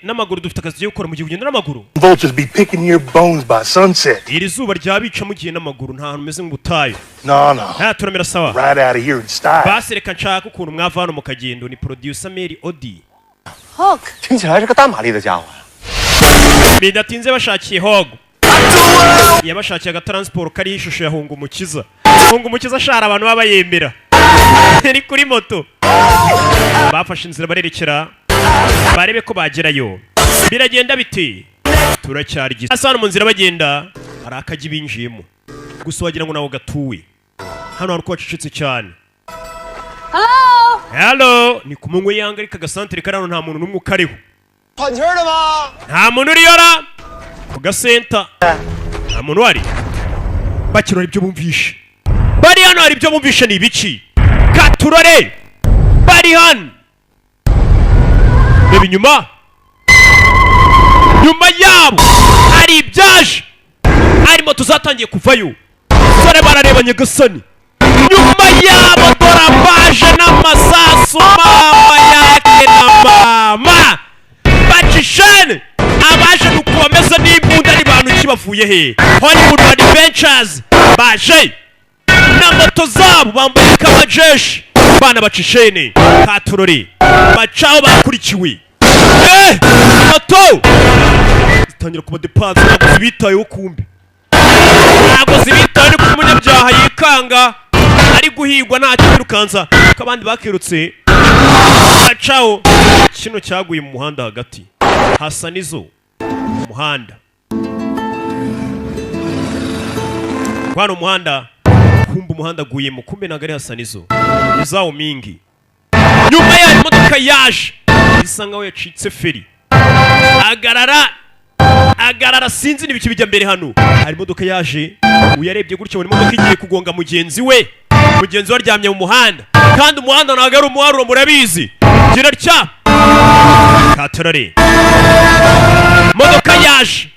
n'amaguru dufite akazi yo gukora mu gihe ugenda n'amaguru. Vultures be picking your bones by sunset. Iri zuba ryabica mu gihe n'amaguru nta hantu meze nk'ubutayu. No. Turamera sawa. Right out of here in style. Basi reka nshaka ukuntu mwava hano mu kagendo ni producer Mary Odi. Hog. 听起来是个大马力的家伙。Bidatinze bashakiye Hog. Yabashakiye agatransport kari ishusho ya Hungu Mukiza. Hungu Mukiza ashara abantu baba yemera. Ni kuri moto. Bafashe inzira barerekera barebe ko bagerayo. Biragenda biti turacyari gisa. Asana mu nzira bagenda arakajya binjiyemo. Gusa wagira ngo nawo gatuwe. Hano hari kwacicitse cyane. Hello, ni kumungwe yanga ariko agasantere karano nta muntu numwe ukariho. Nta muntu uriyora. Ku gasenta. Nta muntu wari. Bakirora ibyo bumvishe. Bari hano hari ibyo bumvishe ni ibiki? Katurore. Bari hano. Reba inyuma. Nyuma yabo hari ibyaje. Hari moto zatangiye kuvayo. Sore barareba Nyagasani. Nyuma yabo dorabaje n'amasasu mama yake na mama. Bacishane. Abaje nuko bameze n'imbunda ari bantu kibavuye he. Hollywood Adventures baje. Na moto zabo bambaye kamajeshi. Bana bacishene. Katurori. Bacao bakurikiwe. Moto. Zitangira kuba depanse ntabwo zibitayeho kumbi. Ntabwo zibitayeho ni ku munyabyaha yikanga. Ari guhigwa nta kirukanza. Ko abandi bakirutse. Bacao. Kino cyaguye mu muhanda hagati. Hasa nizo. Muhanda. Kwano muhanda. Kumba umuhanda guyemo kumbe nagari hasa nizo. Izao mingi. Nyuma ya imodoka yaje. Bisa nkaho yacitse feri. Agarara sinzi nibiki bijya mbere hano. Hari imodoka yaje. Uyarebye gutyo muri imodoka igiye kugonga mugenzi we. Mugenzi we aryamye mu muhanda. Kandi umuhanda ntago ari umuharuro murabizi. Gira rya. Katurare. Modoka yaje.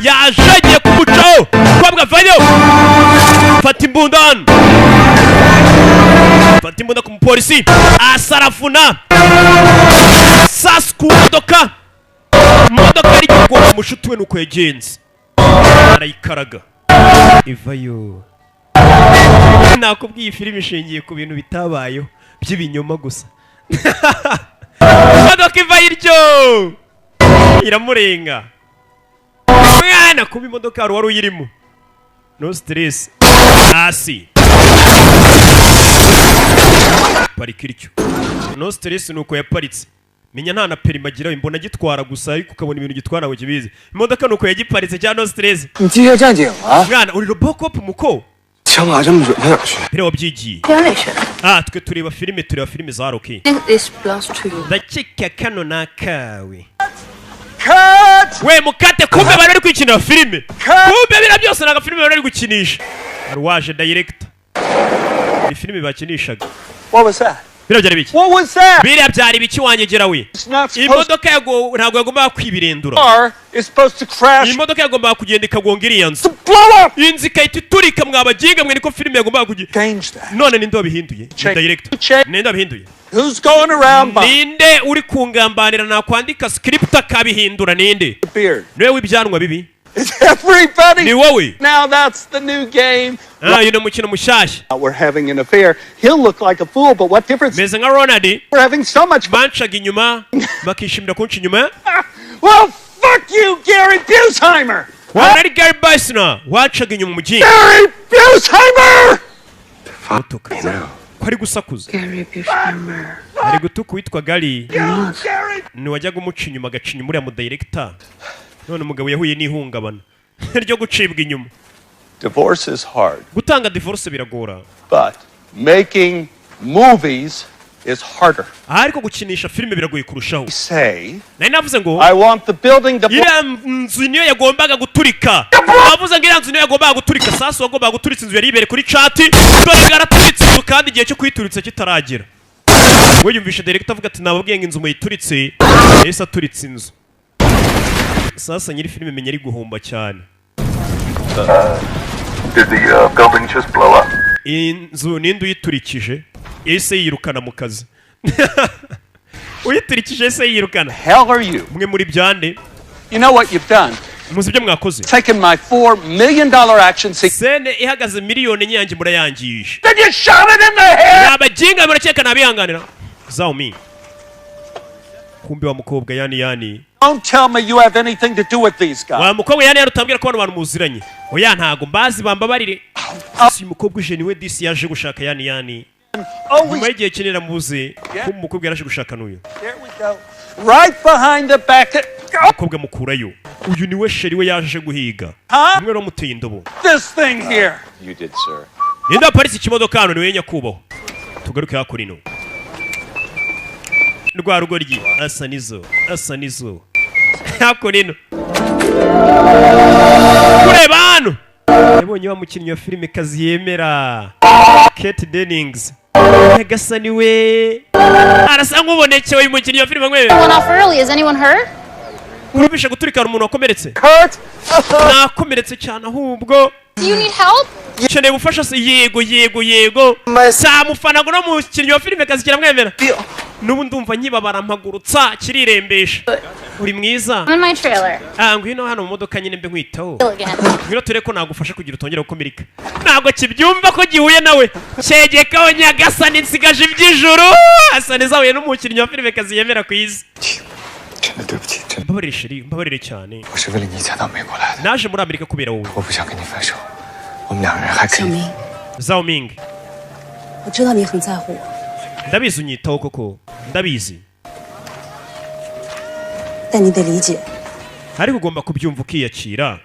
Yaje agiye kumucaho. Kwabwa vayo. Fata imbunda hano. Fata imbunda ku mupolisi. Asarafuna. Sasku modoka. Modoka ari kugoma mushuti we nuko yagenze. Arayikaraga. Ivayo. Nakubwiye filime ishingiye ku bintu bitabayo by'ibinyoma gusa. Modoka iva iryo. Iramurenga. Mwana kuba imodoka wari uyirimo. No stress. Hasi. Parikiricyo. No stress nuko yaparitse. Menya nta na perima agira imbona gitwara gusa ariko ukabona ibintu gitwara wegibize. Imodoka nuko yagiparitse cyane no stress. Ngiye cyangye Mwana uri robocop muko. Cyangwa aje mujye. Bire wabyigiye. Twe tureba filime za Rocky. This belongs to you. Ndakeka kano nakawe. Cut! We mukate kumbe bari kwikinira filime. Kumbe bira byose naga filime bari gukinisha. Arwaje director. Ni filime bakinishaga. What was that? Bira byari biki? What was that? Bira byari biki wanyegera we. Imodoka yago ntabwo yagomba kwibirendura. Car is supposed to crash. Imodoka yagomba kugenda ikagongera iyanzu. Blow up. Inzi kayiti turika mwabaginga mwe niko filime yagomba kugenda. Change that. None ninde wabihinduye? Director. Ninde wabihinduye? Who's going around by? Ninde uri kungambanira na kwandika script akabihindura ninde? Niwe wibyanwa bibi. It's everybody. Ni wowe. Now that's the new game. Yuno mukino mushashya. We're having an affair. He'll look like a fool, but what difference? Meze nka Ronald. We're having so much fun. Banchaga inyuma bakishimira kunca inyuma. Well, fuck you, Gary Busheimer. Ari Gary Busheimer wacaga inyuma mu gihe. Gary Busheimer. Fuck now. Kwari gusakuza. Gary Busheimer. Ari gutuka witwa Gary. Ni wajyaga umuca inyuma gacinya muri mu director. None umugabo yahuye n'ihungabana ryo gucibwa inyuma. Divorce is hard. Gutanga divorce biragora. But making movies is harder. Ariko gukinisha filime biragoye kurushaho. Say, nari navuze ngo I want the building to iriya nzu niyo yagombaga guturika. Navuze ngo iriya nzu niyo yagombaga guturika. Sasa wagombaga guturitsa inzu yari ibere kuri chat. Dore garaturitse inzu kandi igihe cyo kwituritsa kitaragera. We yumvisha director avuga ati nababwiye ngo inzu muyituritse. Ese aturitse inzu. Sasa nyiri filime menya ari guhomba cyane. Did the building just blow up? Inzu ninde uyiturikije ese yirukana mu kazi. uyiturikije se yirukana. Hell are you? Mwe muri byande. You know what you've done? Muzi ibyo mwakoze. Taken my $4 million action sequence. Sene ihagaze miliyoni nyange murayangije. Then you shot it in the head! Abajinga murakeka nabihanganira. Zaumi. Kumbe wa mukobwa yani. Don't tell me you have anything to do with these guys. Wa mukobwa yani utambwira ko abantu muziranye. Oya ntago mbazi bambabarire. Si mukobwa uje niwe disi yaje gushaka yani. Nyuma y'igihe kinera muze ko mukobwa yaraje gushaka n'uyu. There we go. Right behind the back. Mukobwa mukurayo. Uyu niwe sheri we yaje guhiga. Umwe no muteye indobo. This thing here. You did, sir. Ninda parisi ikimodoka hano niwe nyakubaho. Tugaruke hakurino. Rwa rugoryi asa nizo. Hakurino. Kureba hano. Yabonye wa mukinnyi wa filime kazi yemera. Kate Dennings. Agasobanuye. Arasa nk'ubonekewe uyu mukinnyi wa filime nkwewe. Went off early. Is anyone hurt? Urubisha guturika umuntu wakomeretse. Kurt. Nakomeretse cyane ahubwo. Do you need help? Ukeneye ubufasha se? Yego. Samufana ngo no mukinnyi wa filime kazi kiramwemera. Nubu ndumva nkibabara mpagurutsa kirirembesha. Uri mwiza. I'm in my trailer. Ngwino hano mu modoka nyine mbe nkwitaho. Again. Ngwino tureko nagufasha kugira utongera gukomereka. Ntabwo kibyumva ko gihuye nawe. Cyegekaho Nyagasani nsigaje iby'ijuru. Asane zahuye n'umukinnyi wa filime kazi yemera ku isi. Mbabarire sheri, mbabarire cyane. Naje muri Amerika kubera wowe. Zaoming. Ndabizi unyitaho koko. Ndabizi. Ariko ugomba kubyumva ukiyakira.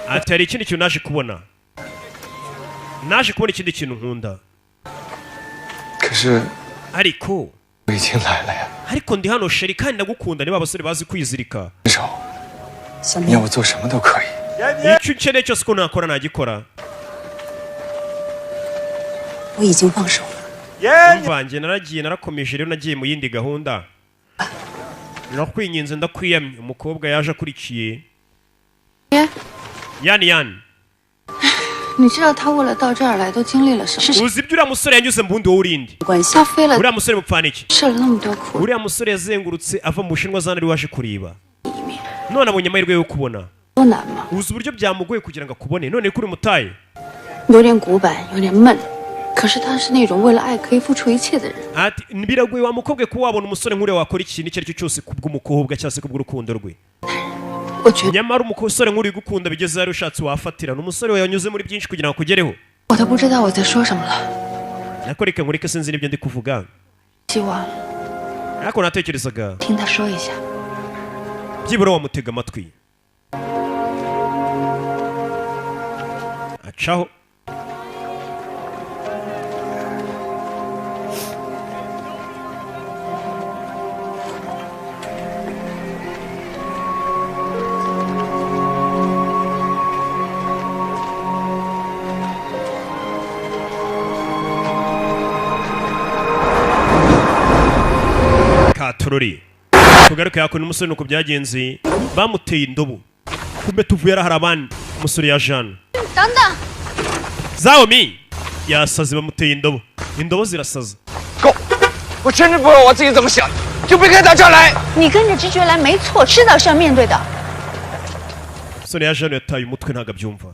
Ati hari ikindi kintu naje kubona. Naje kubona ikindi kintu nkunda. Ariko ndi hano sheri kandi ndagukunda niba abasore bazi kwizirika. Icyo ukeneye cyose ko nakora nagikora. Mvange narakomeje rero nagiye mu yindi gahunda. Nakwinginze ndakwiyamye umukobwa yaje akurikiye. Yani. 你知道他为了到这儿来都经历了什么？ Uzi ibyo uriya musore yanyuze mu bundi wowe urindi. 他飞了 Uriya musore mupfana iki? 受了那么多苦， Uriya musore yazengurutse ava mu Bushinwa zana ari waje kuriba. None abonye amahirwe yo kubona. 多难吗？ Uzi uburyo byamugoye kugira ngo akubone none kuri mutaye. 有点古板，有点闷。可是他是那种为了爱可以付出一切的人。 Ati biragoye wa mukobwa ko wabona umusore nk'uriya wakora ikintu icyo ari cyo cyose kubw'umukobwa cyangwa se kubw'urukundo rwe. 我觉得 Nyamara umusore nk'uri gukunda bigeze yari ushatse wafatira n'umusore we yanyuze muri byinshi kugira ngo akugereho. 我都不知道我在说什么了。 Nako reka nkureke sinzi n'ibyo ndi kuvuga. 希望 Ariko natekerezaga 听他说一下。 byibura wamutega amatwi. Acaho. Katurori. Tugaruke yakoni umusore nuko byagenze bamuteye indobo. Kumbe tuvuye hari abandi umusore ya Jean. 等等， Zaomi yasaze bamuteye indobo. Indobo zirasaza. 够！我真是不知道我自己怎么想的，就别跟到这儿来。你跟着直觉来没错，迟早是要面对的。 Umusore ya Jean yataye umutwe ntago abyumva.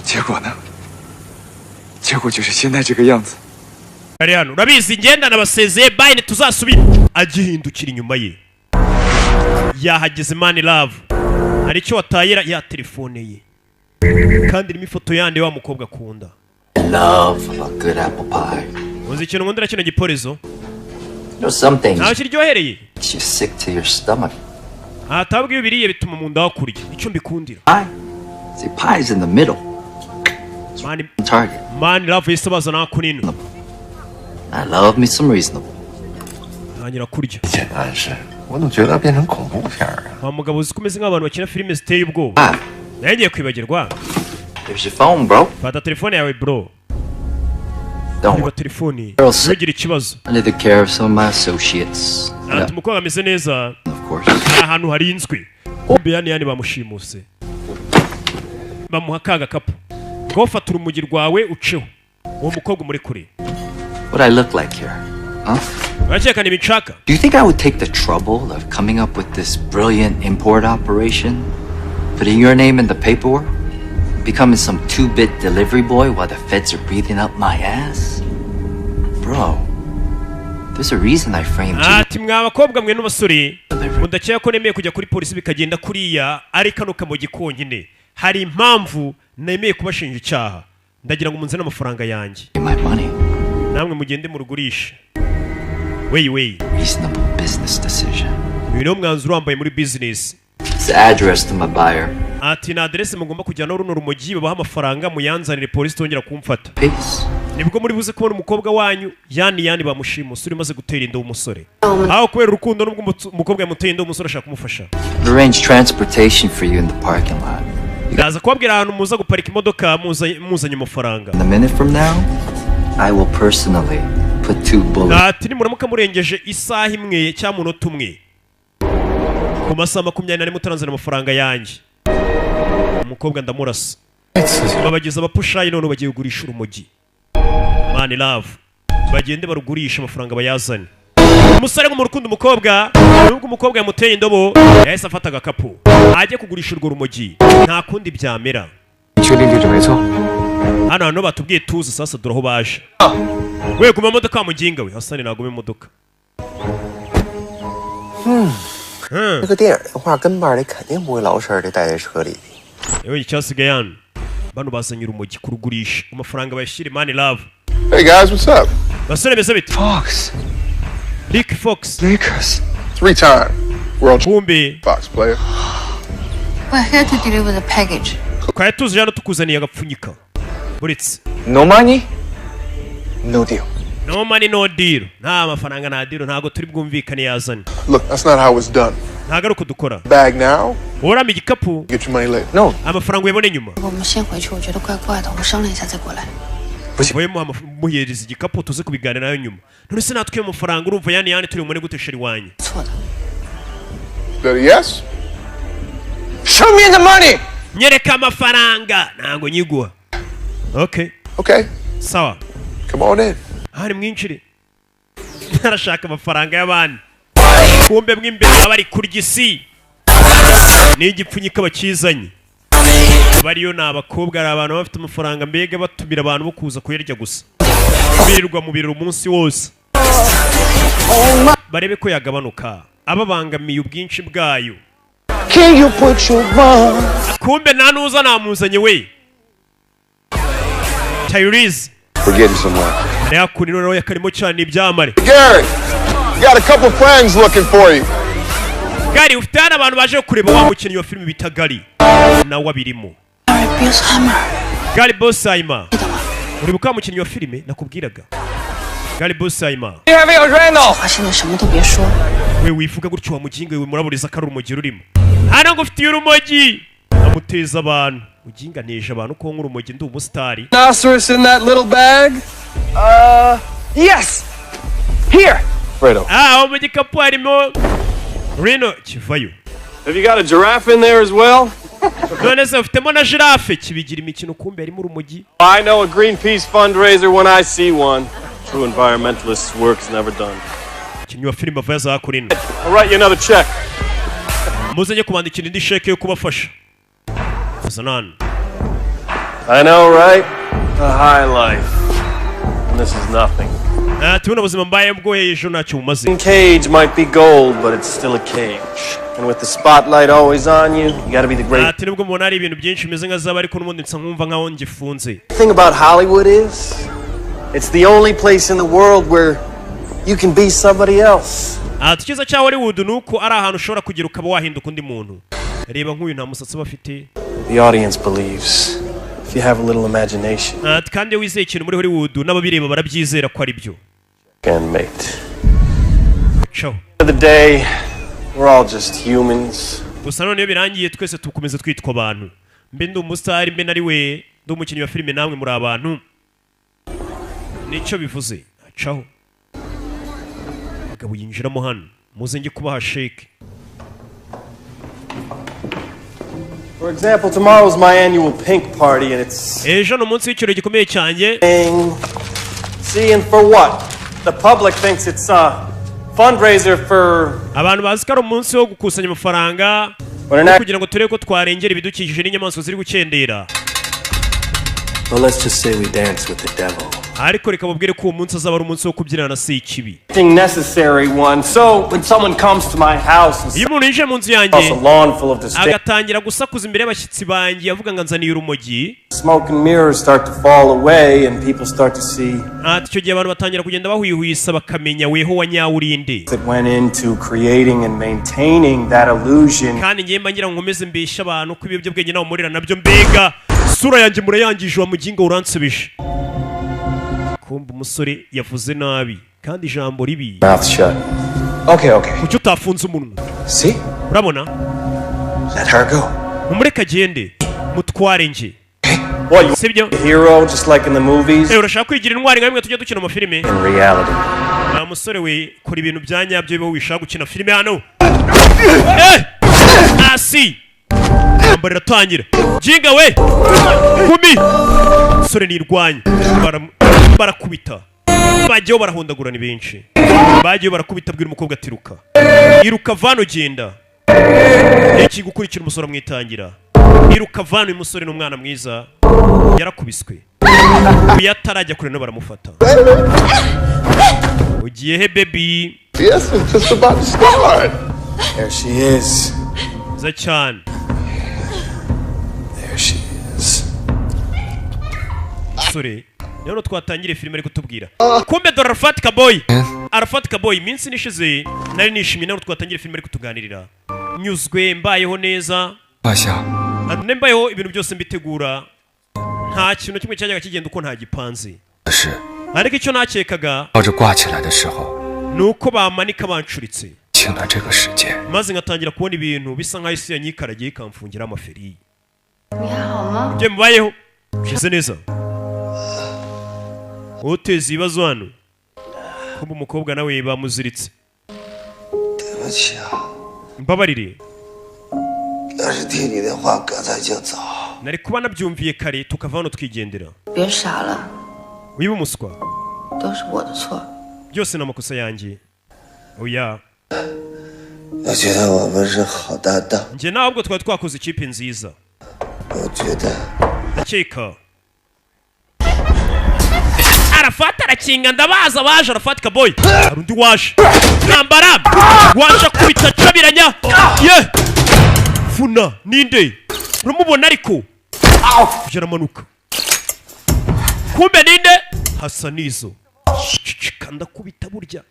结果呢？结果就是现在这个样子。 Ari hano urabizi ngenda nabasezeye bye ntituzasubira. Agihindukira inyuma ye. Yahageze man love. Hari icyo watayira ya telefone ye. Kandi irimo ifoto yande wa mukobwa akunda. Love a good apple pie. Uzi ikintu nkundira kino giporezo? You know some things Ntaho kiryohereye. make you sick to your stomach. Atabwiye ibiriye bituma mu nda hakurya. Icyo mbikundira. Pie? See, pie's in the middle. Target. Man love yisabaza nakunino. I love me some reasonable. tangira kurya 简单是，我怎么觉得变成恐怖片啊？ wa mugabo uzi ko umeze nk'abantu bakina filime ziteye ubwoba. Ah, Nagiye kwibagirwa. here's your phone, bro. Fata telefone yawe bro. Don't Niba worry. telefone Girls. ntugire ikibazo. Under the care of some of my associates. Yeah, Ati umukobwa ameze neza. of course. Ahantu harinzwe. Kumbe yani bamushimuse. Bamuha kaga kapu. Ngo fata urumugi rwawe uceho. Uwo mukobwa muri kure. What I look like here? Huh? urakeka ntibinshaka? Do you think I would take the trouble of coming up with this brilliant import operation? Putting your name in the paperwork? Becoming some 2-bit delivery boy while the feds are breathing up my ass? Bro, there's a reason I framed you. Ati mwa bakobwa mwe n'abasore mudakeka ko nemeye kujya kuri polisi bikagenda kuriya ari kano kamogi konyine. Hari impamvu nemeye kubashinja icyaha. Ndagira ngo munzane amafaranga yanjye. My money. Namwe mugende murugurisha. Wey. Reasonable business decision. Uyu niwo mwanzuro wambaye muri business. It's the address to my buyer. Ati na adresse mugomba kujyana runo rumogi babaha amafaranga muyanzanire polisi tongera kumfata. Peace. Nibwo muri buze kubona umukobwa wanyu yani bamushimusa uri maze gutera inda umusore. Aho kubera urukundo nubwo umukobwa yamuteye inda umusore ashaka kumufasha. Arrange transportation for you in the parking lot. Ndaza kubabwira ahantu muza guparika imodoka muzanye amafaranga. A minute from now, I will personally put 2 bullets. Ati nimuramuka murengeje isaha imwe cyangwa umunota umwe ku masaha 24 mutaranzana amafaranga yanjye. Umukobwa ndamurasa. Babageza abapushayi none bagiye kugurisha urumogi. Man love. Bagende barugurisha amafaranga bayazane. Umusore ngo mu rukundo umukobwa nubwo umukobwa yamuteye indobo yahise afata agakapu ajye kugurisha urwo rumogi nta kundi byamera. Hano batubwiye tuzi sasa duraho baje. We guma modoka wamuginga we Hasani nagume modoka. 这个电影的话，跟班里肯定不会老实的待在车里。 Yewe icyasigaye hano bano bazanye urumogi kurugurisha amafaranga bayashyire Man love. Hey guys, what's up? Basore bese bite? Fox. Rick Fox. Lakers. 3-time world Kumbe Fox player. We're here to deliver the package. Kwa tuzi hano tukuzaniye agapfunyika. Buritse. No money, no deal. No money no deal. Nta mafaranga na deal ntago turi bwumvikane yazanye. Look, that's not how it's done. Ntago ari kudukora. Bag now, Urama igikapu. get your money later. No. Amafaranga uyabone nyuma. 我们先回去，我觉得怪怪的，我们商量一下再过来。 Voye muhereza igikapu tuze kubiganira nayo nyuma. None se natwe amafaranga urumva yani turi umone gute sheri wanyu. 错的。 That a yes? Show me the money. Nyereka amafaranga ntago nyiguha. Okay. Okay, Sawa. come on in. Hari mwinjire. Narashaka amafaranga y'abandi. Kumbe mwimbere abari kurya isi. Ni igipfunyika bakizanye. Bariyo ni abakobwa ari abantu bafite amafaranga mbega batumira abantu bo kuza kuyarya gusa. Birirwa mu biriro umunsi wose. Barebe ko yagabanuka. Ababangamiye ubwinshi bwayo. Can you put your mom? Kumbe nta nuza namuzanye we. Tyrese. We're getting somewhere. Reka kunino nawe yakarimo cyane ibyamare. Gary, got a couple friends looking for you. Gary ufite hano abantu baje kureba wa mukinnyi wa filime bita Gary. Nawe abirimo. Gary Bosheimer. Uribuka mukinnyi wa filime nakubwiraga. Gary Bosheimer. 你还没有 Randall。 他现在什么都别说。 We wifuga gutyo wa muginga we muraburiza ko ari urumogi rurimo. Hano ngo ufite urumogi. Amuteza abantu. Muginga neje abantu ko nk'urumogi ndi umusitari. Rhinoceros in that little bag? Yes. Here. Fredo. Mu gikapu harimo Reno kivayo. Have you got a giraffe in there as well? None se ufitemo na giraffe kibigira imikino kumbe harimo urumogi. I know a Greenpeace fundraiser when I see one. True environmentalist's work's never done. Mukinnyi wa filime ava yazakurina. I'll write you another check. Muzanye kubandikira indi sheke yo kubafasha. Zanan. I know, right? The high life. And this is nothing. Tubona ubuzima mbaye bwoye ejo ntacyo bumaze. Cage might be gold, but it's still a cage. And with the spotlight always on you, you gotta be the great. Ati nubwo mubona ari ibintu byinshi bimeze nka zaba ariko n'ubundi nsa nkumva nkaho ngifunze. The thing about Hollywood is, it's the only place in the world where you can be somebody else. Icyiza cya Hollywood nuko ari ahantu ushobora kugira ukaba wahinduka undi muntu. Reba nk'uyu nta musatsi bafite. The audience believes if you have a little imagination. Kandi wizeye ikintu muri Hollywood n'ababireba barabyizera ko ari byo. And mate. Ciao. At the end of the day, we're all just humans. Gusa none iyo birangiye twese tukomeza twitwa abantu. Mbe ndi umusitari mbe nari we ndi umukinnyi wa filime namwe muri abantu. Nicyo bivuze. Ciao. Gabo yinjiramo hano. Muze nge kubaha shake. For example, tomorrow's my annual pink party and it's Ejo no munsi w'ikirori gikomeye cyanjye. seeing for what? The public thinks it's a fundraiser for... abantu bazi ko ari umunsi wo gukusanya amafaranga kugira ngo turebe ko twarengera ibidukikije n'inyamaswa ziri gukendera. Well, let's just say we dance with the devil. ariko reka mubwire ko uwo munsi azaba ari umunsi wo kubyinana na se ikibi. necessary one. So when someone comes to my house iyo umuntu yinjiye mu nzu yanjye agatangira gusakuza imbere y'abashyitsi banjye avuga ngo nzaniye urumogi, smoke and mirrors start to fall away and people start to see icyo gihe abantu batangira kugenda bahwihwisa bakamenya weho wa nyawurinde. that went into creating and maintaining that illusion. kandi ngiye mba ngira ngo nkomeze mbeshe abantu ko ibiyobyabwenge nawe murira nabyo mbega sura yanjye murayangije wa muginga uransubije. kumva umusore yavuze nabi kandi ijambo ribi. Mouth shut. Okay. kuki utafunze umunwa? See? urabona? Let her go. mumureke agende mutware nje. What, you sibyo? a hero just like in the movies? urashaka kwigira intwari nka bimwe tujya dukina mu filime? In reality. nta musore we kora ibintu bya nyabyo biba wishaka gukina filime hano. asi ambara iratangira jinga we kumi sore nirwanya barakubita bajyeho barahondagura ni benshi bajyeho barakubita bwira umukobwa atiruka iruka vano genda iki gukurikira umusore mwitangira iruka vano umusore n'umwana mwiza yarakubiswe uyatarajya kure no baramufata. ugiye he baby? Yes, it's just about to start. There she is. za cyane. There she is. sore rero twatangire filime ari kutubwira kumbe dore arafatika boy iminsi nishize nari nishimye nawe twatangire filime ari kutuganirira nyuzwe mbayeho neza gashya nembayeho ibintu byose mbitegura nta kintu kimwe cyajyaga kigenda uko nta gipanze ariko icyo nakekaga nuko bamanika bancuritse maze ngatangira kubona ibintu bisa nkaho isi yanyikaragiye ikamfungira amaferi. njye mbayeho shize neza uteze ibibazo hano kumbe umukobwa nawe bamuziritse. mbabarire nari kuba nabyumviye kare tukava hano twigendera. wiba umuswa byose ni amakosa yanjye. oya njye nawe ubwo twari twakoze ikipe nziza ndakeka arafata arakinga ndabaza baje arafatika boy hari undi waje nambara waje kubita cabiranya ye funa ninde uramubona ariko yaramanuka kumbe ninde hasa nizo kanda kubita burya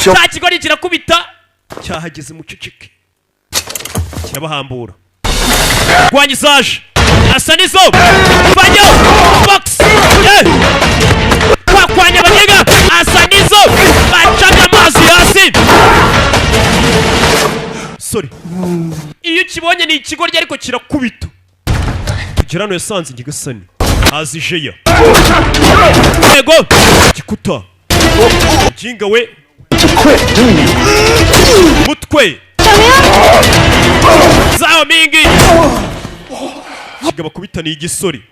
cya kigori kirakubita cyahageze mu cicike kirabahambura rwanyizaje hasa nizo banyo box kwakwanya abanyega hasa nizo bacamye amazi hasi. sorry iyo ukibonye ni ikigoryi ariko kirakubita kugera hano yasanze ngigasani hazi jeya yego gikuta jinga we mutwe zao mingi kigaba kubita ni igisori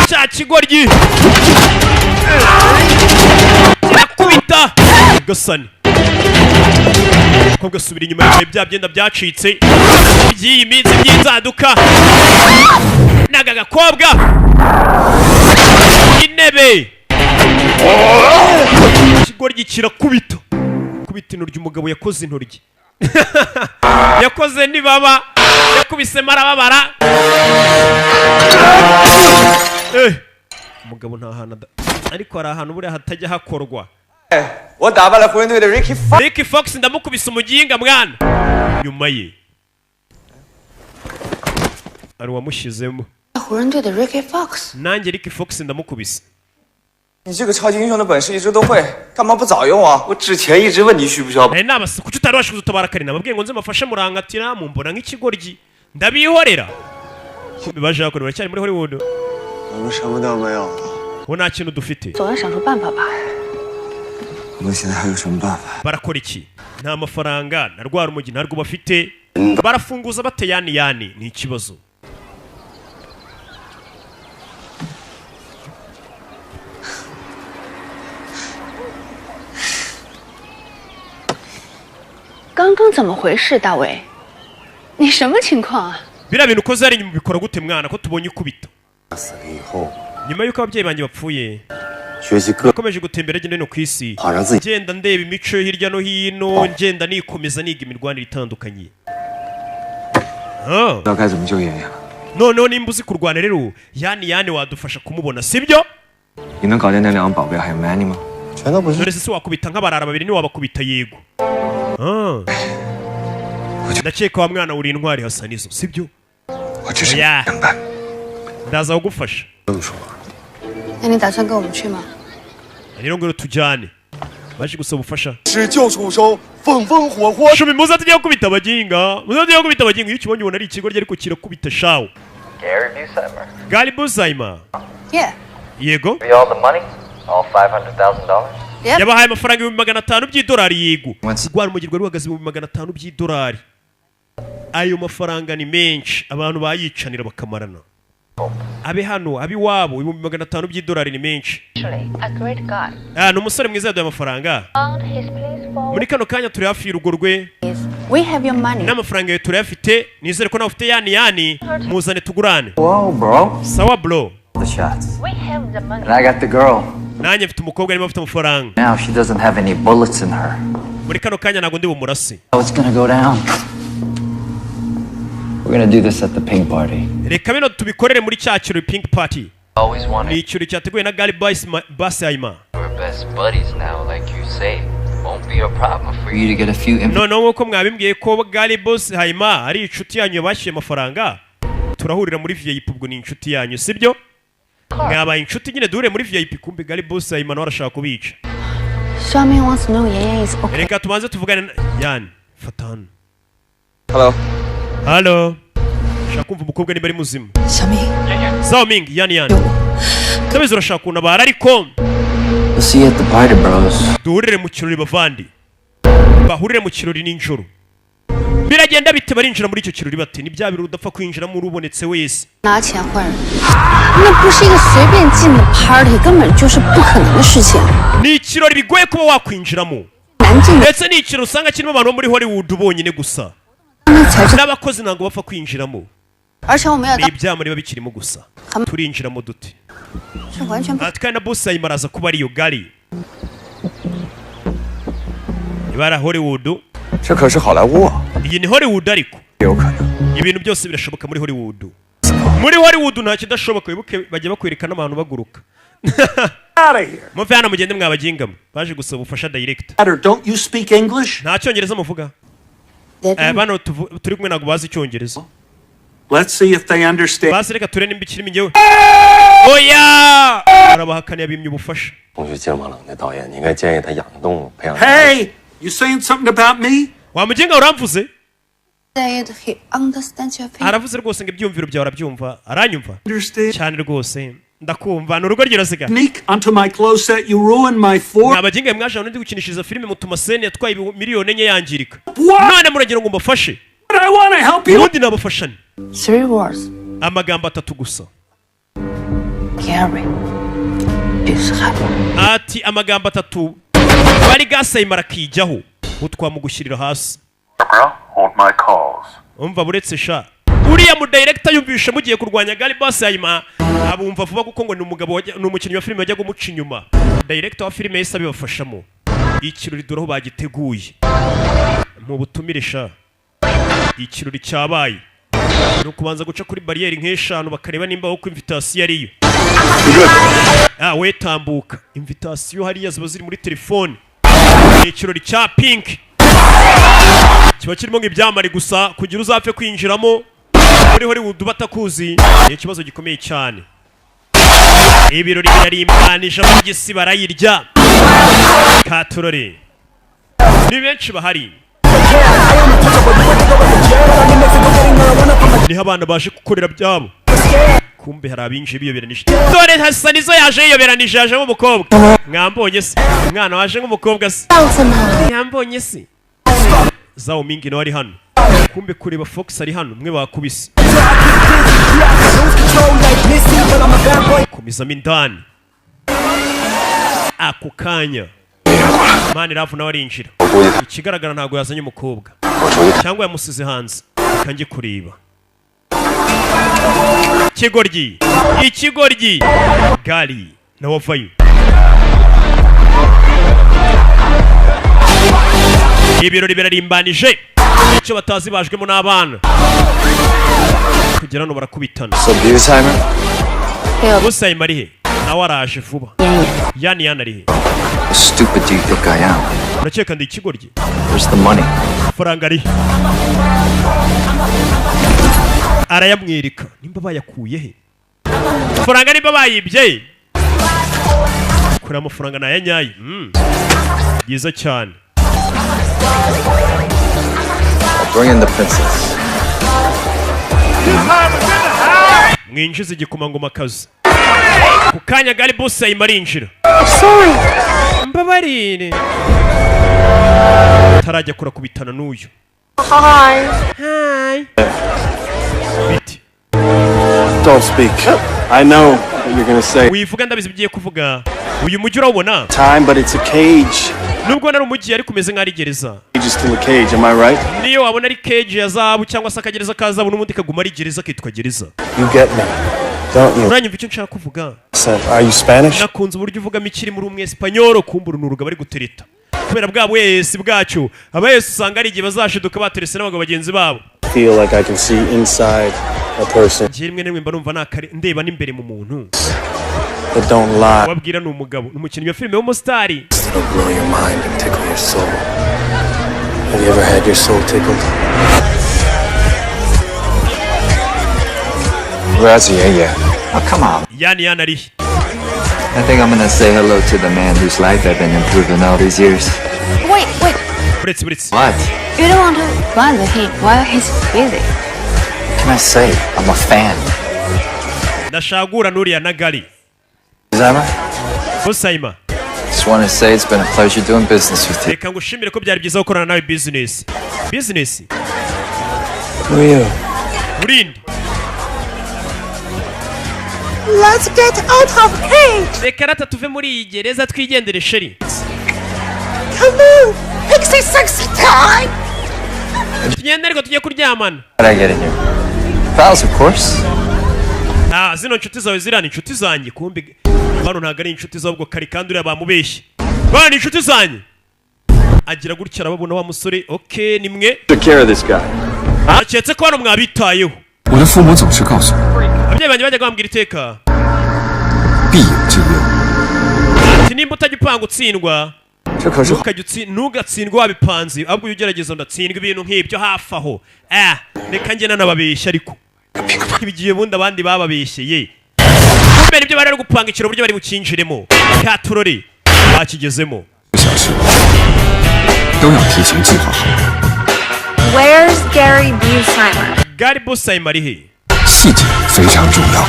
cya kigoryi kirakubita gasani ko gasubira inyuma y'ibyo bya byenda byacitse by'iyi minsi by'inzaduka naga gakobwa intebe kigoryi kirakubita kubita intoryi umugabo yakoze intoryi yakoze nibaba yakubise marababara umugabo nta hantu ariko hari ahantu buriya hatajya hakorwa. Ricky Fox ndamukubise umuginga mwana nyuma ye ari wamushyizemo nanjye Ricky Fox ndamukubise. 你这个超级英雄的本事一直都会，干嘛不早用啊？我之前一直问你需不需要。nabase kuki utarabasha kudutabara kare nababwiye ngo nze mafashe murangatira mumbona nk'ikigoryi ndabihorera baje bakora baracyari muri Hollywood. 我们什么都没有了。 我nta kintu dufite. 总要想出办法吧。 我们现在还有什么办法？ barakora iki? nta mafaranga na rwa rumogi ntarwo bafite barafunguza bate yani ni ikibazo. 刚刚怎么回事，大伟？你什么情况啊？ biriya bintu ukoze ari inyuma bikora gute mwana ko tubonye ukubita 死了以后， nyuma y'uko ababyeyi banjye bapfuye 学习各 nakomeje gutembera agenda no ku isi 好让自己 ngenda ndeba imico hirya no hino ngenda nikomeza niga imirwanire itandukanye 知道该怎么救妍妍了。 noneho nimba uzi kurwana rero yani wadufasha kumubona sibyo 你能搞定那两个宝贝还有 Manny 吗？ 全都不是。 none se wakubita nk'abarara babiri niwabakubita yego ndakeka wa mwana uri intwari hasa nizo sibyo 我只是 oya 两半。 ndaza kugufasha 这么说， 那你打算跟我们去吗？ rero ngwino tujyane baje gusaba ubufasha 只救出手，风风火火。 shumi muza tujya gukubita abaginga iyo ukibonye ubona ari ikigo ariko kirakubita shawo Gary Buscema. Gary Buscema Yeah. yego Be all the money? All $500,000? Yep. yabahaye amafaranga $500,000 by'idolari yego Once- rwari umugirwa ruhagaze $500,000 by'idolari ayo mafaranga ni menshi abantu bayicanira bakamarana abe hano abe iwabo $500,000 by'idolari ni menshi Actually, a great guy. ni umusore mwiza yaduhaye amafaranga Found his place for muri kano kanya turi hafi y'urugo rwe we have your money. n'amafaranga yawe turayafite nizere ko nawe ufite yani muzane tugurane Whoa, bro. sawa bro The shots. We have the money. And I got the girl. nanjye mfite umukobwa arimo afite amafaranga Now she doesn't have any bullets in her. muri kano kanya ntabwo ndi bumurase How it's gonna go down? We're gonna do this at the pink party. reka bino tubikorere muri cya kirori pink party Always ni wanted. ikirori cyateguwe na Gary Buscema We're best buddies now, like you say. Won't be a problem for you to get a few noneho nk'uko mwabimbwiye ko Gary Buscema ari inshuti yanyu yabashyuye amafaranga turahurira muri VIP ubwo ni inshuti yanyu sibyo mwabaye inshuti nyine duhure muri VIP kumbe Gary Buscema nawe arashaka kubica 小明 wants to know Yan is okay. reka tubanze tuvugane na yani fata hano Hello。 halo shaka kumva umukobwa niba ari muzima 小明， Zhao Ming yani ndabizi urashaka kuntabara ariko We'll see you at the party, bros. duhurire mu kirori bavandi bahurire mu kirori nijoro biragenda bite barinjira muri icyo kirori bate ni bya biro udapfa kwinjiramo urubonetse wese 拿钱换人，那不是一个随便进的 party，根本就是不可能的事情。 ni ikirori bigoye kuba wakwinjiramo 难进的， ndetse ni ikirori usanga kirimo abantu bo muri Hollywood bonyine gusa 那才是。 n'abakozi ntabwo bapfa kwinjiramo 而且我们要 ni 到， ibyama biba bikirimo gusa turinjiramo dute 是完全不 kandi na Buscema araza kuba ariyo Gary ibara Hollywood 这可是好莱坞啊， iyi ni Hollywood ariko 有可能。 ibintu byose birashoboka muri Hollywood muri Hollywood nta kidashoboka wibuke bajya bakwerekana abantu baguruka Out of here. muve hano mugende mwabagingamo baje gusaba ubufasha direct Matter, don't you speak English? nta cyongereza muvuga bano turi kumwe ntabwo bazi icyongereza Let's see if they understand. basi reka turebe nimba ikirimo njyewe oya arabahakaniye abimye ubufasha 同学这么冷的导演，你应该建议他养动物，培养。 Hey, you saying something about me? wamugenga uramvuze That he understands your feelings. aravuze rwose ngo ibyumviro byawe arabyumva aranyumva Understand? cyane rwose ndakumva ni urugo rwirasiga Sneak onto my clothes set, you ruined my fork. mwabagenga mwaje aho ndi gukinishiriza filime mutuma sene yatwaye miliyoni enye yangirika What? none muragira ngo mbafashe But I want to help you. ubundi nabafashane 3 words. amagambo 3 gusa Gary is happy. ati amagambo 3 bari gasayimara kijyaho utwamugushyirira hasi Barbara, hold my calls. umva buretse sha uriya mu director yumvisha mugiye kurwanya Gary Buscema abumva vuba kuko ngo ni umugabo ni umukinnyi wa filime wajya gumuca inyuma director wa filime yese abibafashamo ikirori dore bagiteguye mu butumire sha ikirori cyabaye no kubanza guca kuri barriere nk'eshanu bakareba nimba uko invitation ariyo we tambuka invitation hariya ziba ziri muri telefone ikirori cya pink kiba kirimo nk'ibyamari gusa kugira uzapfe kwinjiramo muri Hollywood batakuzi ni ikibazo gikomeye cyane ibirori birarimbanisha mu gisi barayirya katurore ni benshi bahari niho abana baje gukorera byabo kumbe hari abinje biyoberanije dore hasa nizo yaje yiyoberanije yaje nk'umukobwa mwambonye se umwana waje nk'umukobwa se mwambonye se Zhao Ming nawe ari hano kumbe kureba Fox ari hano mwe bakubise komizamo indani ako kanya mani rafu nawe arinjira ikigaragara ntabwo yazanye umukobwa cyangwa yamusize hanze kanjye kureba ikigoryi gari na wavayo ibirori birarimbanije icyo batazi bajwemo n'abana kugera hano barakubitana Busayima ari he nawe araje vuba yani ari he Stupid do you think I am? urakeka ndi ikigoryi Where's the money? faranga ari arayamwereka nimba bayakuye he faranga nimba bayibye kuri amafaranga nayanyaye byiza cyane Bring in the princess. mwinjiza igikomangoma kazi ku kanya gari Busayima arinjira mbabarire tarajya kura kubitana n'uyu hi biti Don't speak. I know what you're gonna say. wivuga ndabizi bigiye kuvuga uyu mujyi urawubona Time, but it's a cage. nubwo nari umujyi ariko umeze nk'ari gereza Cage is still a cage, am I right? niyo wabona ari cage ya zahabu cyangwa se akagereza ka zahabu n'ubundi kaguma ari gereza kitwa gereza You get me, don't you? uranyumva icyo nshaka kuvuga Son, are you Spanish? nakunze uburyo uvugamo ikiri muri umwe Espanyol kumbura urunuruga bari gutereta kubera bwa bwese bwacyo abayese usanga ari igihe bazashiduka baterese n'abagabo bagenzi babo Feel like I can see inside a person, ngiye rimwe na rimwe mba numva ndeba n'imbere mu muntu but don't lie. wabwira ni umugabo ni umukinnyi wa filime w'umusitari It'll blow your mind and tickle your soul. Have you ever had your soul tickled? Where's Yaya? Oh, come on. yani ari he I think I'm gonna say hello to the man whose life I've been improving all these years. Wait. buretse What? You don't want to bother him while he's busy. What can I say? I'm a fan. ndashagura n'uriya na gari Zama? Busayima Just want to say it's been a pleasure doing business with you. reka ngushimire ko byari byiza gukorana nawe business Who are you? burindi Let's get out of cage. reka rata tuve muri iyi gereza twigendere sheri Come on, pixie sexy time. tugende ariko tujye kuryamana How'd I get in here? Pals, of course. zino nshuti zawe ziriya ni inshuti zanjye kumbi bano ntabwo ari inshuti zawe ubwo kari kandi uriya bamubeshye bano ni inshuti zanjye agira gutya arababona wa musore okay ni mwe Took care of this guy. aketse ko hano mwabitayeho 我的父母总是告诉我， ababyeyi banjye bajyaga bambwira iteka 必有之忧。 ati nimba utajya upanga utsindwa 这可是 ntugatsindwe wabipanze ahubwo ujya ugerageza ndatsindwa ibintu nk'ibyo hafi aho reka njye nanababeshya ariko ibigiye bundi abandi bababeshyeye kubera ibyo bari gupanga ikiro buryo bari bukinjiremo katurore bakigezemo 小事都要提前计划好， Where's Gary Busayima? gari Busayima ari he 细节非常重要。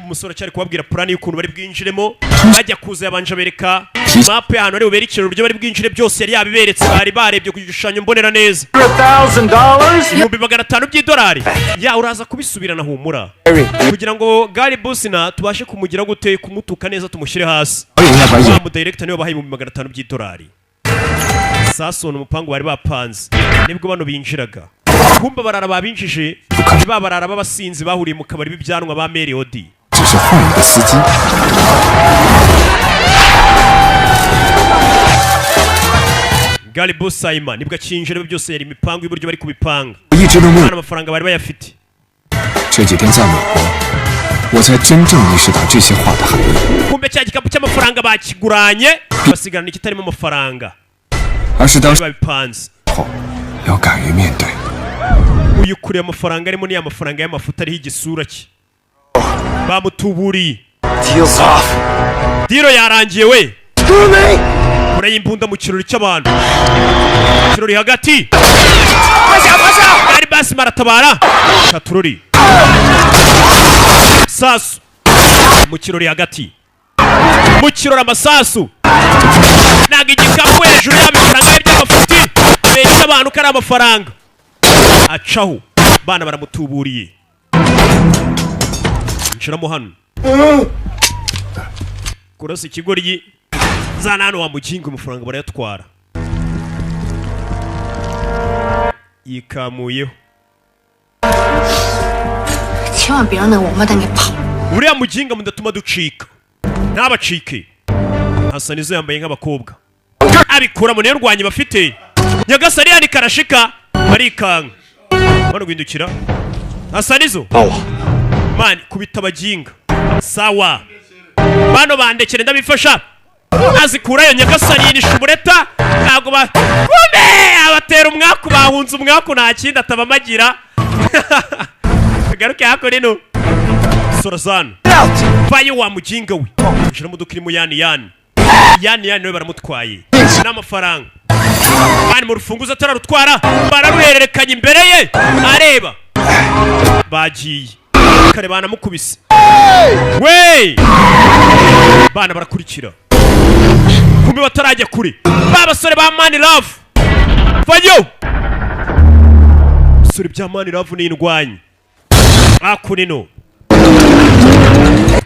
umusore cyari kubabwira plani y'ukuntu bari bwinjiremo bajya kuza yabanje abereka mapu y'ahantu ari bubere ikiraro uburyo bari bwinjire byose yari yabiberetse bari barebye ku gishushanyo mbonera neza ibihumbi 500 by'idolari uraza kubisubirana humura kugira ngo gari Busina tubashe kumugira gute kumutuka neza tumushyire hasi 导演要把演 mu director niwe bahaye 500 by'idolari sasona umupango bari bapanze nibwo bano binjiraga kumba barara babinjije babarara babasinzi bahuriye mu kabari b'ibyanwa ba Meriodi 只是换一个司机。 gari Busayima nibwo akinjira byose yari imipango y'uburyo bari kubipanga 我一直都没有， amafaranga bari bayafite 这几天在美国，我才真正意识到这些话的含义， kumbe cya gikapu cy'amafaranga bakiguranye basigarana ikitarimo amafaranga 而是当 bari 时 babipanze 后要敢于面对。 uyu kuriye amafaranga arimo ni amafaranga y'amafuta ariho igisura cye bamutuburiye Deal's off. diro yarangiye we kure y'imbunda mu kirori cy'abantu kirori hagati bari basi maratabara katurori sasu mu kirori hagati mu kirori amasasu ntabwo igikapu hejuru y'amafaranga y'amafuti abeshya abantu ko ari amafaranga acaho bana baramutuburiye nshiramo hano kurasa ikigoryi zana hano wa mukinga amafaranga barayatwara yikamuyeho 千万别让那个王八蛋给跑。 uriya muginga mudatuma ducika ntabacike. Hasa nizo yambaye nk'abakobwa abikuramo niyo rwanyi bafite. Nyagasani yani karashika barikanga bano guhindukira. Hasa nizo mani kubita abaginga sawa bano bandekere ndabifasha azikurayo. Nyagasani yinisha umureta ntago ba kume abatera umwaku bahunze umwaku nta kindi atabamagira. Garuke hako rino Sorazano vayo wa muginga we shira mudukiri mu yani we baramutwaye n'amafaranga bani mu rufunguzo atararutwara bararuhererekanye imbere ye areba bagiye kare bana mukubise we bana barakurikira kumbe batarajya kure babasore ba Mani Love vayo sore bya Mani Love ni indwanyi akunino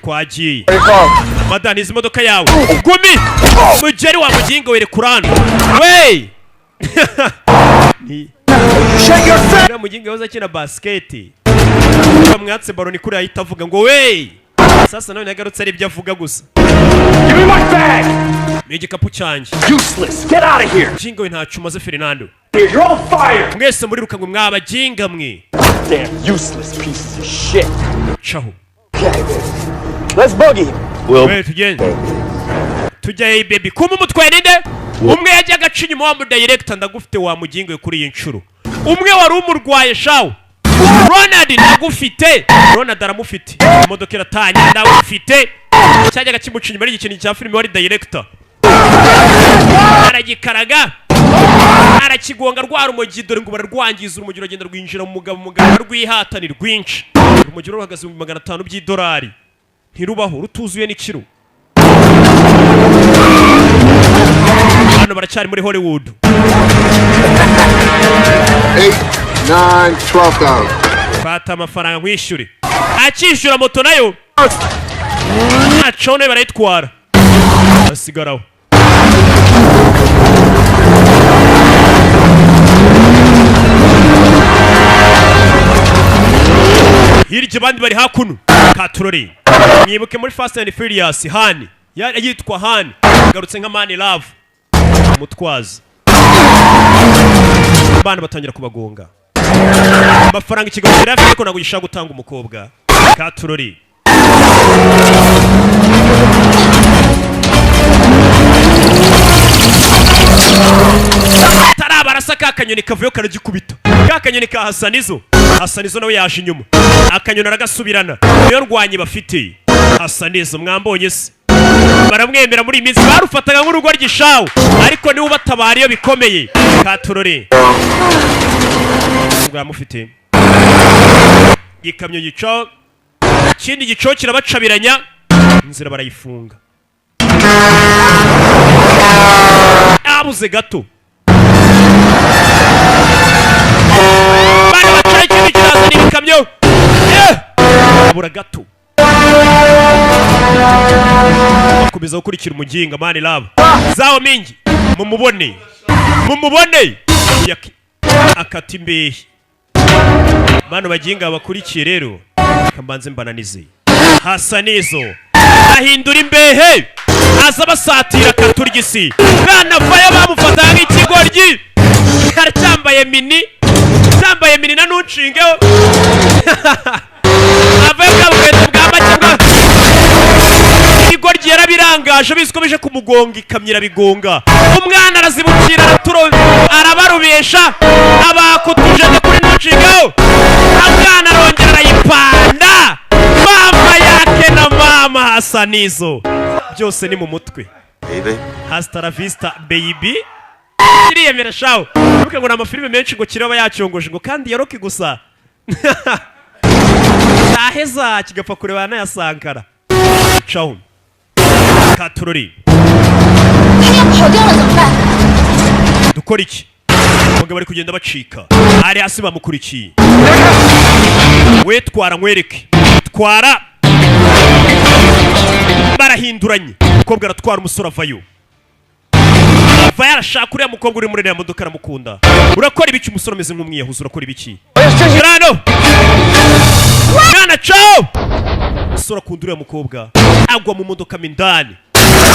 kwagiye madani izi modoka yawe gumi mujeri wa muginga were kurano we ni muginga yoza kina basket bamwatse baroni kuri ahita avuga ngo we sasa none yagarutse ari ibyo avuga gusa. Give me my bag! Ni igikapu cyanjye Useless! Get out of here! Jinga we ntacu maze Fernando. You're on fire! Mwese muri rukango mw'abaginga mwe. Damn useless pieces of shit! Chaho. Let's boogie! Wewe tujya hey baby kuma umutwaye ninde umwe yajya gaca inyuma wa mu director ndagufite wa mugingo we kuri iyi nshuro umwe wari umurwaye shawo Ronald ndagufite Ronald aramufite imodoka iratanye ndagufite cyajyaga kimuca inyuma y'ikintu cya filime wari director aragikaraga arakigonga rwara umugi dore ngo bararwangiza urumugiro rugenda rwinjira mu mugabo rwihatani rwinshi urumugiro ruhagaze mu $500 by'idolari ntirubaho rutuzuye n'ikiro. Hano baracyari muri Hollywood. 8, 9, 12,000. Fata amafaranga nkwishyure. Akishyura moto nayo. Acone barayitwara. Asigaraho. Hirya bandi bari hakuno. Katurori. Mwibuke muri Fast and Furious Hani. Yitwa Hani. Garutse nka Mani Love. Mutwazi. Bana batangira kubagonga. Amafaranga ikigo kirafite ariko nago gishaka gutanga umukobwa. Katurori. Tarabarasa kakanyoni kavuyo karagikubita. Kakanyoni ka Hasanizo. Hasanizo nawe yaje inyuma. Akanyoni aragasubirana. Niyo rwanyi bafite. Hasanizo mwambonye se. Baramwemera muri iminsi barufataga nk'urugo rw'ishawo ariko niwe batabariyo bikomeye. Katurore. Bwamufite. Gikamyo gico. Kindi gico kirabacabiranya. Inzira barayifunga. Abuze gato. Bana bacaye ikintu kiraza n'ibikamyo. Abura gato. Bakomeza gukurikira umuginga Mani Love. Zawo mingi mumubone. Akati imbehe. Bano baginga bakurikiye rero kambanze mbananize. Hasanizo ahindura imbehe aza basatira katurigisi. Bana vayo bamufata nk'ikigoryi. Cyambaye mini na nunshingeho. Aveka bweto bwa makimwa. Igoryi yarabirangaje biskomeje kumugonga ikamyira bigonga. Umwana arazibukira arabarubesha abakutuje kuri nunshingeho. Umwana arongera arayipanda. Mama yake na mama Hasanizo. Byose ni mu mutwe. Baby. Hasta la vista baby. Kiriyemera shawo. Nuko ngo amafilime menshi ngo kiraba yacyongoje ngo kandi yaroki gusa. Aheza kigapfa kurebana ya Sankara. Ciao. Katurori. Dukora iki? Mugabo bari kugenda bacika. Ari hasi bamukurikiye. We twara nkwereke. Twara. Barahinduranye. Umukobwa aratwara umusore avayo. ava yarashaka uriya mukobwa uri muri iriya modoka aramukunda. Urakora ibiki umusore umeze nk'umwiyahuzi, urakora ibiki? Rano mwana ciao. Umusore akunda uriya mukobwa agwa mu modoka mindani.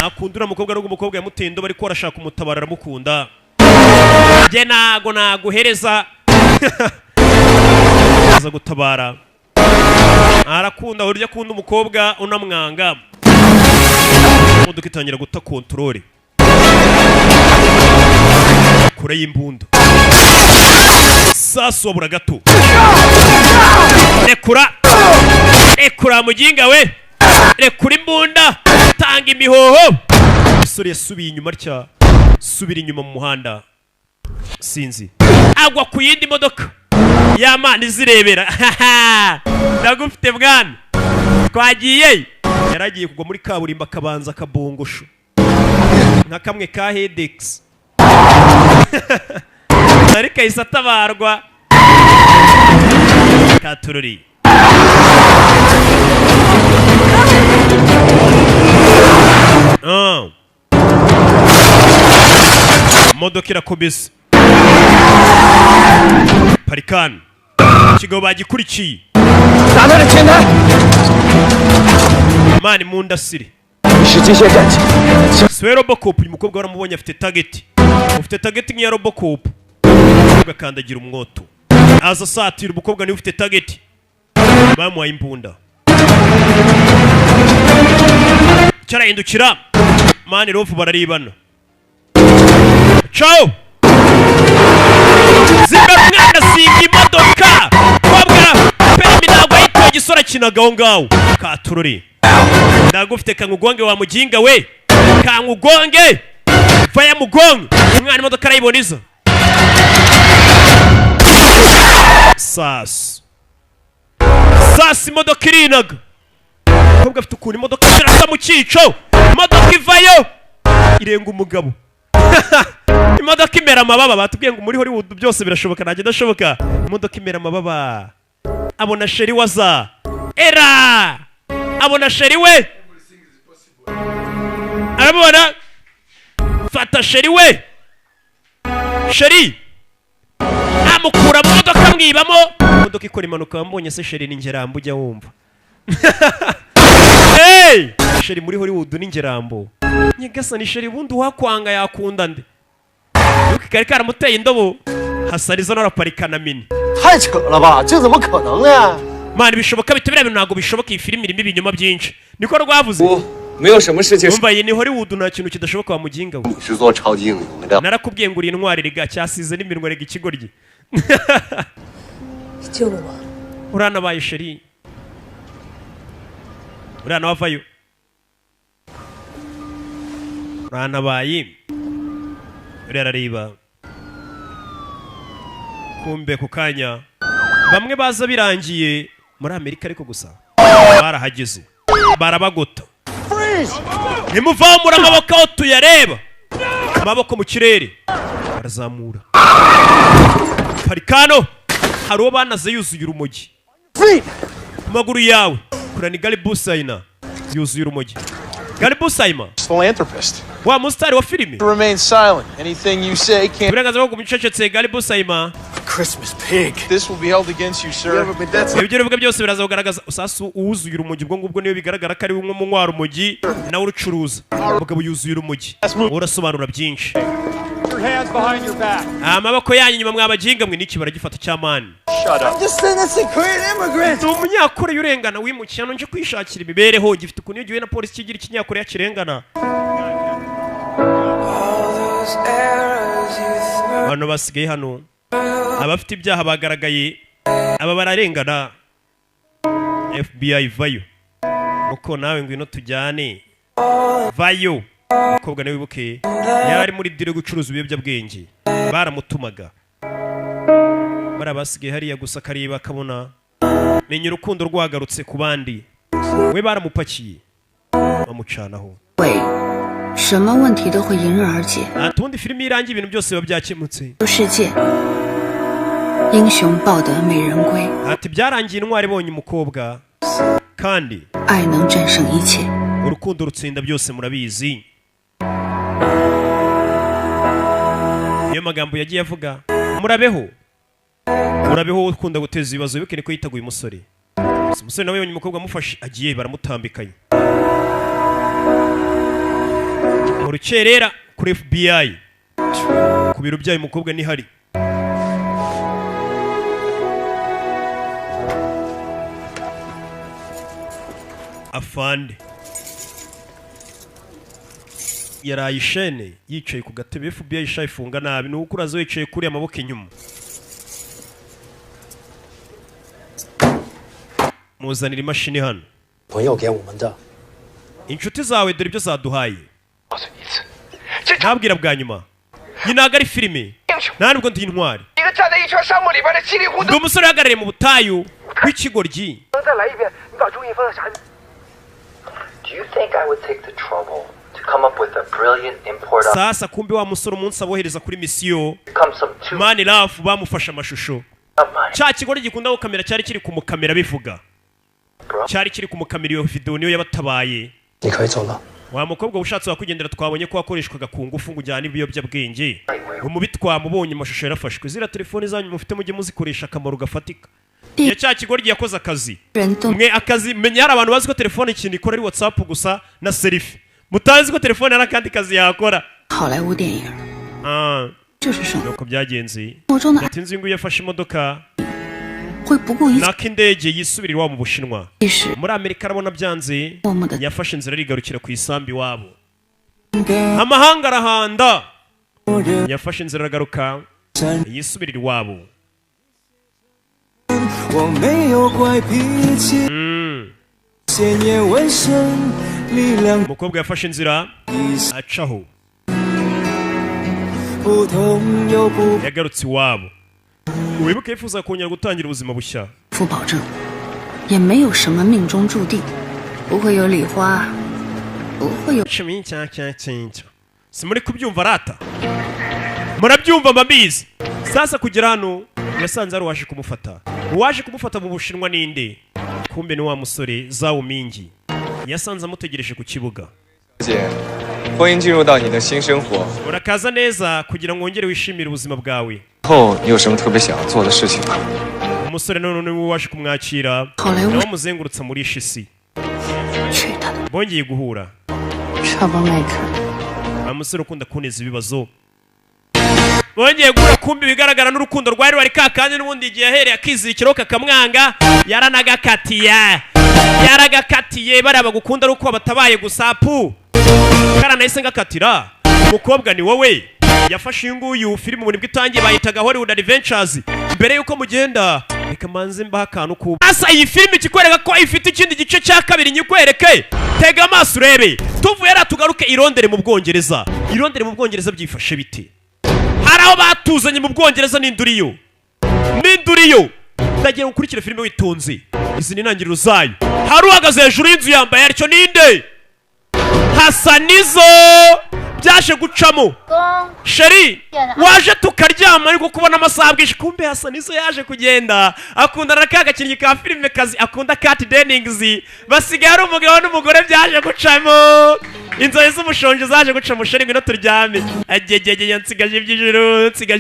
Akunda uriya mukobwa n'ubwo umukobwa yamutendo bari ko arashaka umutabara aramukunda. Je nago naguhereza aza gutabara. Arakunda urya akunda umukobwa unamwanga. Imodoka itangira guta control kure y'imbunda. Sasu wabura gato. Rekura muginga we. Rekura imbunda. Tanga imihoho. Umusore yasubiye inyuma atya. Subira inyuma mu muhanda. Sinzi. Agwa ku yindi modoka. Yamana izirebera. Ndagufite bwana. Twagiye. Yaragiye kugwa muri kaburimbo akabanza akabongosho. Nka kamwe ka Hedex. Ariko ahise atabarwa. Katururi. Modoka irakomeza. Parikani. Ikigabo bagikurikiye. Mani mundasire. Swe Robocop uyu mukobwa waramubonye afite target. Ufite target nk'iya Robocop. Ugakandagira umwoto. Aza satira umukobwa ni ufite target. Bamuhaye imbunda. Cyarahindukira. Mani rofu bararibana. Ciao. Zimba mwana singa imodoka. Kobwa perimi ntabwo yitwa igisora kinagaho ngaho. Katururi. Ndagufite kangugonge wa muginga we. Kangugonge. Vaya mugonge. Umwana imodoka arayiboniza. Sas imodoka irinaga. Kobwa afite ukuntu imodoka irasa mu cyico. Imodoka ivayo. Irenga umugabo. Imodoka imera amababa. Batubwiye ngo muri Hollywood byose birashoboka ntajye ndashoboka. Imodoka imera amababa. Abona sheri waza. Era. Abona sheri we. Arabona. Fata sheri we. Sheri. Amukura mu modoka mwibamo. Modoka ikora impanuka wambonye se sheri n'ingerambo ujya wumva. Hey! Sheri muri Hollywood n'ingerambo. Nyegasa ni sheri bundi wakwanga yakunda nde. Uki kari karamuteye indobo. Hasariza n'araparikana mini. Mani bishoboka bitebera bintu ntago bishoboka iyi filimi irimo ibinyoma byinshi. Niko rwavuze. Umva iyi ni Hollywood nta kintu kidashoboka wa muginga we. Narakubwiye ngo uri intwari riga cyasize n'iminwa riga ikigoryi. Urana baye sheri. Urana wavayo. Urana baye. Urera riba. Kumbe kukanya. Bamwe baza birangiye muri Amerika ariko gusa barahageze. Barabagota. Nimuvamura amaboko aho tuyareba. Amaboko mu kirere. Barazamura. Parikano. Hari uwo banaze yuzuye urumogi. Amaguru yawe. Kurani Galibusayina. Yuzuye urumogi. Galibusayima. Philanthropist. Wa mustari wa filimi. Remain silent. Anything you say can't. Uburenganzira bwo kumicecetse Galibusayima. Christmas pig. This will be held against you, sir. Ibyo bivuga byose biraza kugaragaza usasu uwuzuye urumogi ubwo ngubwo niyo bigaragara ko ari umwe mu ntwaro urumogi nawe urucuruza. Ubwo yuzuye urumogi. Urasobanura byinshi. Amaboko yanyu nyuma mwabaginga mwe niki baragifata cyamani. Umunyakore yurengana wimukiye nje kwishakira imibereho gifite ukuntu giwe na polisi kigira ikinyakore yakirengana. Bano basigaye hano abafite ibyaha bagaragaye aba bararengana. FBI vayo uko nawe ngwino tujyane vayo. Umukobwa nawe wibuke yari muri dire gucuruza ibiyobyabwenge baramutumaga. Barabasigaye hariya gusa kareba akabona menya urukundo rwagarutse ku bandi we baramupakiye bamucanaho. Atundi filimi irangiye ibintu byose biba byakemutse. Ati byarangiye intwari ibonye umukobwa kandi urukundo rutsinda byose murabizi. niyo magambo yagiye avuga. Murabeho ukunda guteza ibibazo wibuke niko yitaguye umusore. Umusore nawe yonye umukobwa amufashe agiye baramutambikanye. Mu rukerera kuri FBI ku biro byayo umukobwa ni hari. Afande yaraye ishene yicaye ku gatebe FBI ishayifunga nabi nuko urazo yicaye kuri amaboko inyuma. Muzanira imashini hano. Inshuti zawe dore ibyo zaduhaye. Nabwira bwa nyuma. Nyinaga ari filime. Nta nubwo ndi intwari. Ndi umusore uhagarariye mu butayu w'ikigoryi. Do you think I would take the trouble to come up with a brilliant import of Sasa kumbe wa musore umunsi abohereza kuri misiyo Mani Love bamufasha amashusho. Cya kigoryi gikunda gukamera cyari kiri kumukamera bivuga. Cyari kiri kumukamera iyo video niyo yabatabaye. Wa mukobwa ushatse wakugendera twabonye ko wakoreshwaga ku ngufu ngo ujyane ibiyobyabwenge. Umubi twamubonye amashusho yarafashwe. Zira telefone zanyu mufite mujye muzikoresha akamaro gafatika. Ya cya kigoryi yakoze akazi. Mwe akazi menya hari abantu bazi ko telefone ikintu ikora ari WhatsApp gusa na selfie. Mutazi ko telefone ari akandi kazi yakora. Nuko byagenze. Yatinze ingu yafashe imodoka. Nako indege yisubirira mu Bushinwa. Muri Amerika arabona byanze. Yafashe inzira arigarukira ku isambi wabo. Amahanga arahanda. Yafashe inzira aragaruka. Yisubirira iwabo. Umukobwa yafashe inzira acaho. Yagarutse iwabo. Wibuke yifuza kongera gutangira ubuzima bushya. Simuri kubyumva rata. Murabyumva mabizi. Sasa kugera hano yasanze ari waje kumufata. Uwaje kumufata mu Bushinwa ninde? Kumbe ni wa musore Zhao Mingi. Yasanze amutegereje ku kibuga. Urakaza neza kugira ngo wongere wishimire ubuzima bwawe. Umusore none waje kumwakira. Nawe muzengurutsa muri shisi. Bongeye guhura. Umusore ukunda kuneza ibibazo. Bongeye gura kumbi bigaragara n'urukundo rwari wari kakanye n'ubundi igihe yahereye akizirikiro kakamwanga yaragakatiye baraba gukunda ari uko batabaye gusapu karanahise ngakatira umukobwa ni wowe yafashe inguyu filime ubunibwo itangiye bayitaga Hollywood Adventures mbere yuko mugenda reka manze mbaha akantu ku asa iyi filime ikikwereka ko ifite ikindi gice cya kabiri nyikwereke tega amaso urebe tuvuye tugaruke irondere mu Bwongereza byifashe bite haraho batuzanye mu Bwongereza n'induriyo ndagiye gukurikira filime witonze izi ni intangiriro zayo hari uhagaze hejuru y'inzu yambaye aricyo ninde Hasanizo byaje gucamo sheri waje tukaryama ariko kubona amasaha bwinshi kumbe Hasanizo yaje kugenda akundana kagakinnyi ka filime kazi akunda Kat Dennings basigaye ari umugabo n'umugore byaje gucamo inzozi z'umushonje zaje gucamo sheri ngino turyame agegege nsigaje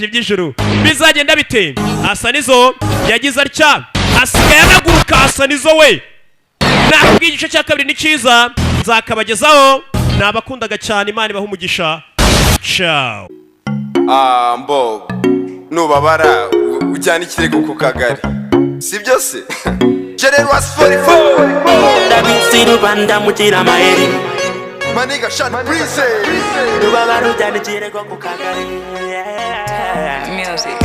iby'ijuru bizagenda bite Hasanizo yagize atya asigaye anaguruka Hasanizo we nakubwiye igice cya kabiri ni cyiza nzakabagezaho nabakundaga cyane Imana ibaha umugisha ciao mbo nubabara ujyana ikirego ku kagari sibyo se General was 44 ndabitsi rubanda mugira maheri maniga shani breeze nubabara ujyana ikirego ku kagari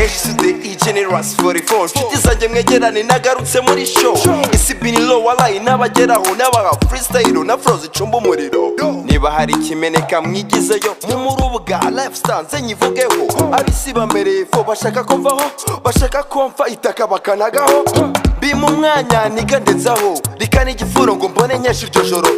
Eşsizde Generous 44 Nshuti zanjye mwegerane nagarutse muri show Isi binilo walayi n'abageraho n'abaha freestyle na flow zicumba umuriro Niba hari ikimeneka mwigizeyo mu rubuga lifestyle nze nyivugeho Abisi bamereye fo bashaka kumvaho bashaka komfa itaka bakanagaho Bima umwanya nigandezaho rikana igifuro ngo mbone nyinshi iryo joro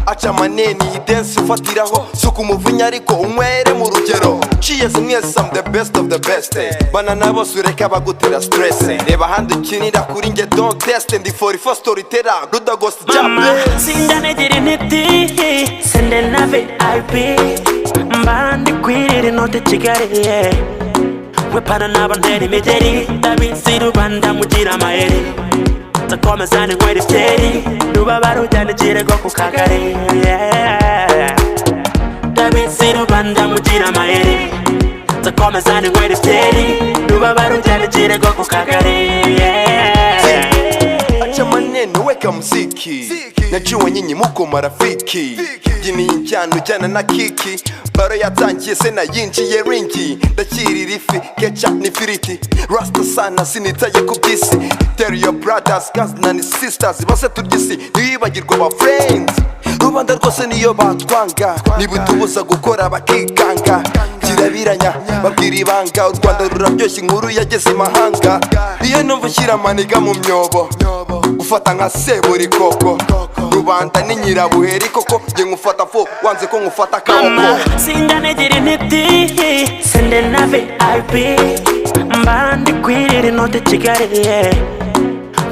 Aca maneni dance ufatiraho suka umuvunya ariko unywere mu rugero Cheers mwese I'm the best of the best Banana bose ureka bagutera stress Reba handi ukinira kuri nge don't test Ndi 44 storyteller Ruda Ghost Jabe Sindanegera intiti Sende na VIP Mbandi kwirira inote Kigali wepana n'abantera imigeri ndabizi rubanda mugira amayeri nzakomeza ninywera ibyeri rubabara ujyana ikirego ku kagari ndabizi rubanda mugira amayeri nzakomeza ninywera ibyeri rubabara ujyana ikirego ku kagari acha maneno weka mziki najua nyinyi muko marafiki jini injyana ujyana na kiki baro yatangiye se nayinjiye ringi ndakirira ifi kecha n'ifiriti rasta sana sinitaye ku by'isi tell your brothers cousins and sisters bose turyisi ntibibagirwa aba friends rubanda rwose niyo batwanga nibutubuza gukora bakikanga kirabiranya babwira ibanga u Rwanda ruraryoshye inkuru yageze imahanga iyo numva ushyira amaniga mu myobo ufata nka seburi koko rubanda ni nyirabuheri koko nge nkufata fo wanze ko nkufata kaboko sindanegera intiti sende na VIP mbandi kwirira inote Kigali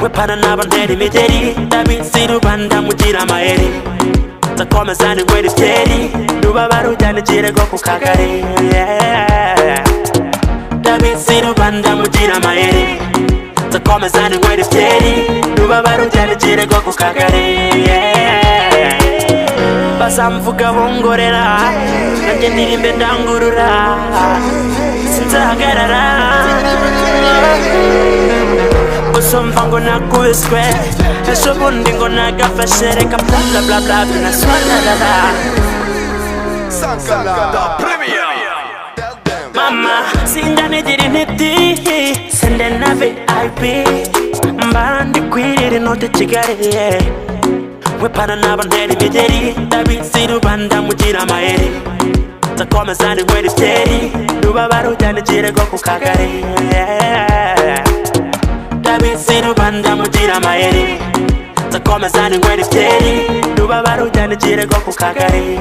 wepana n'abantera imigeri ndabizi rubanda mugira amayeri nzakomeza ninywera ibyeri rubabara ujyana ikirego ku kagari ndabizi rubanda mugira amayeri nzakomeza ninywera ibyeri rubabara ujyana ikirego ku kagari bazamvuga bongorera nanjye ndirimbe ndangurura sinzahagarara usumva ngo nakubiswe ejo bundi ngo nagafashe reka bla bla bla bla binaswalalala mama sindanegera intiti sende na VIP mbandi kwirira inote Kigali wepana n'abantera imigeri ndabizi rubanda mugira amayeri nzakomeza ninywera ibyeri rubabara ujyana ikirego ku kagari ndabizi rubanda mugira amayeri nzakomeza ninywera ibyeri rubabara ujyana ikirego ku kagari